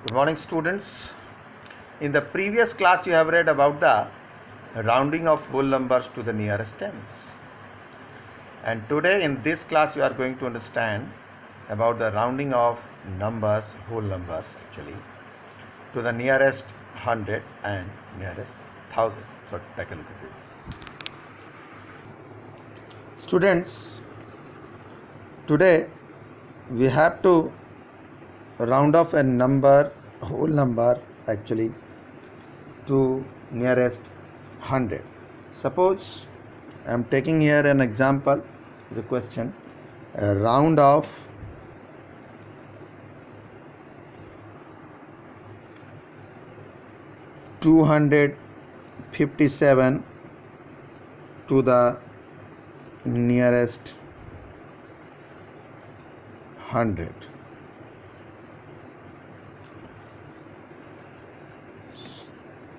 Good morning, students. In the previous class you have read about the rounding of whole numbers to the nearest tens, and today in this class you are going to understand about the rounding of numbers, whole numbers actually, to the nearest 100 and nearest 1000. So take a look at this. Students, today we have to round off a number, whole number actually, to nearest 100. Suppose I am taking here an example, the question, a round of 257 to the nearest 100.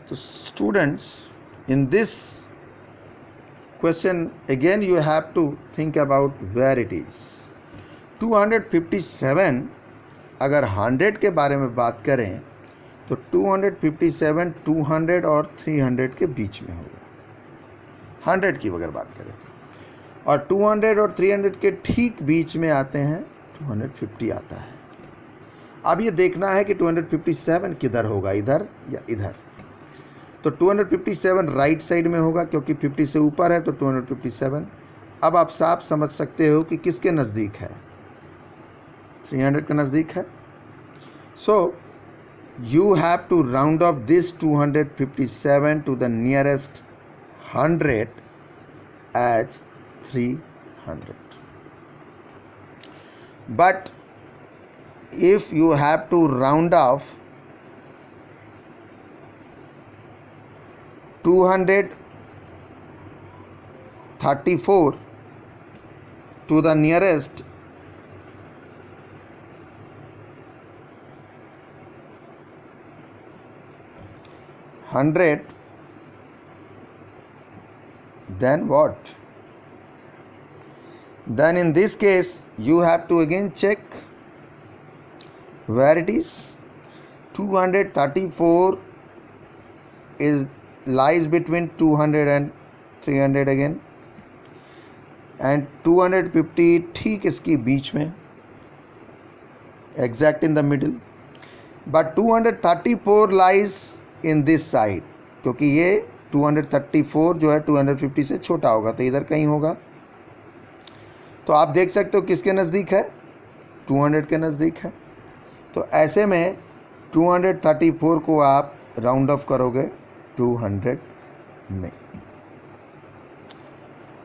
So students, in this question again you have to think about where it is. 257 अगर 100 के बारे में बात करें तो 257 200 और 300 के बीच में होगा, 100 की अगर बात करें, और 200 और 300 के ठीक बीच में आते हैं 250 आता है. अब ये देखना है कि 257 किधर होगा, इधर या इधर. तो 257 राइट साइड में होगा क्योंकि 50 से ऊपर है, तो 257. अब आप साफ समझ सकते हो कि किसके नज़दीक है, 300 के नज़दीक है. सो you have to round off this 257 to the nearest 100 as 300. But if you have to round off 234 to the nearest 100, then what? Then in this case you have to again check where it is. 234 lies between 200 and 300 again, and 250 ठीक इसकी बीच में, exact in the middle. But 234 lies in this side, क्योंकि ये 234 जो है 250 से छोटा होगा, तो इधर कहीं होगा. तो आप देख सकते हो किसके नज़दीक है, 200 के नज़दीक है. तो ऐसे में 234 को आप राउंड ऑफ करोगे 200 में.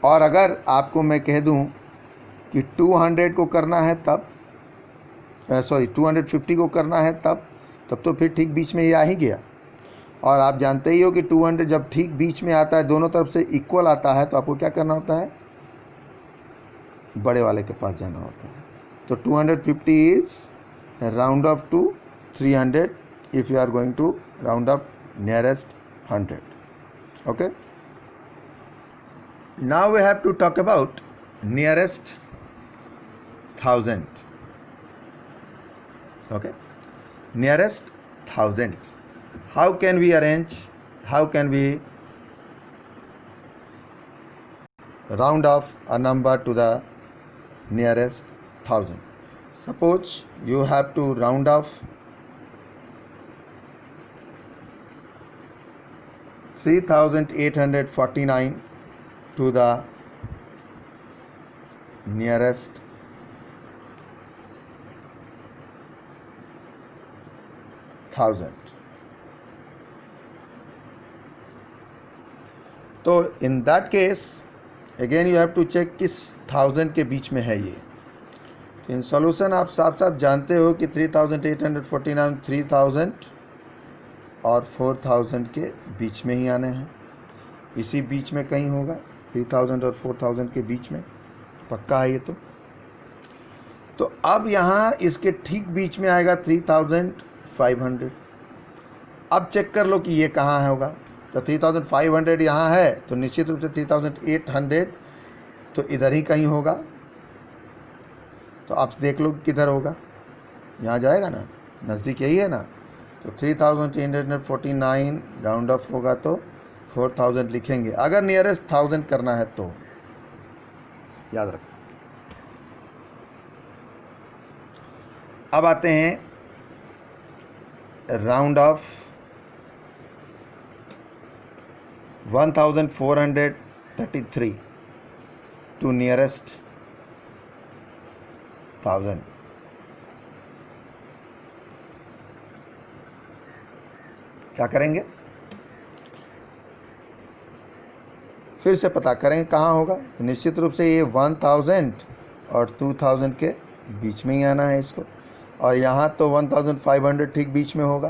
और अगर आपको मैं कह दूं कि 200 को करना है तब, 250 को करना है तब तो फिर ठीक बीच में ये आ ही गया. और आप जानते ही हो कि 200 जब ठीक बीच में आता है, दोनों तरफ से इक्वल आता है, तो आपको क्या करना होता है, बड़े वाले के पास जाना होता है. तो 250 is round off to 300 if you are going to round off nearest 100. Okay, now we have to talk about nearest 1000. Okay, nearest 1000. How can we arrange, how can we round off a number to the nearest 1000? Suppose you have to round off 3849 to the nearest 1000. तो in that case again you have to check किस 1000 के बीच में है ये. तो in solution आप साफ साफ जानते हो कि 3849 3000 और 4000 के बीच में ही आने हैं, इसी बीच में कहीं होगा, 3000 और 4000 के बीच में पक्का है ये. तो अब यहाँ इसके ठीक बीच में आएगा 3500. अब चेक कर लो कि ये कहाँ होगा. तो 3500 यहाँ है, तो निश्चित रूप से 3800 तो इधर ही कहीं होगा. तो आप देख लो किधर होगा, यहाँ जाएगा ना, नज़दीक यही है ना. तो 3349 राउंड ऑफ होगा तो 4000 लिखेंगे, अगर नियरेस्ट 1000 करना है तो, याद रखो। अब आते हैं राउंड ऑफ 1433 टू नियरेस्ट 1000। क्या करेंगे, फिर से पता करेंगे कहाँ होगा। निश्चित रूप से ये 1000 और 2000 के बीच में ही आना है इसको, और यहाँ तो 1500 ठीक बीच में होगा,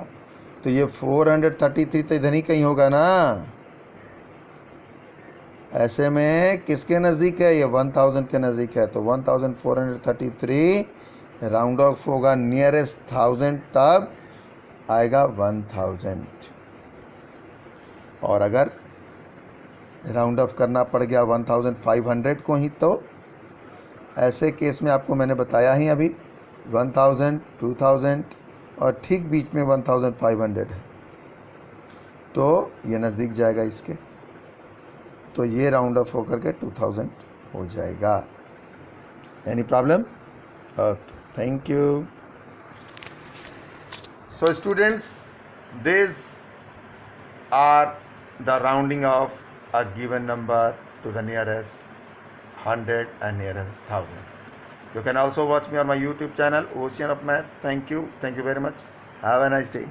तो ये 433 तो इधर ही कहीं होगा ना। ऐसे में किसके नज़दीक है, ये 1000 के नज़दीक है, तो 1433 राउंड ऑफ होगा नियरेस्ट 1000, तब आएगा 1000। और अगर राउंड ऑफ करना पड़ गया 1500 को ही, तो ऐसे केस में आपको मैंने बताया ही अभी 1000, 2000 और ठीक बीच में 1500 है, तो ये नज़दीक जाएगा इसके, तो ये राउंड ऑफ होकर के 2000 हो जाएगा। Any problem? Thank you. So students, these are the rounding of a given number to the nearest 100 and nearest 1000. You can also watch me on my YouTube channel, Ocean of Maths. Thank you very much. Have a nice day.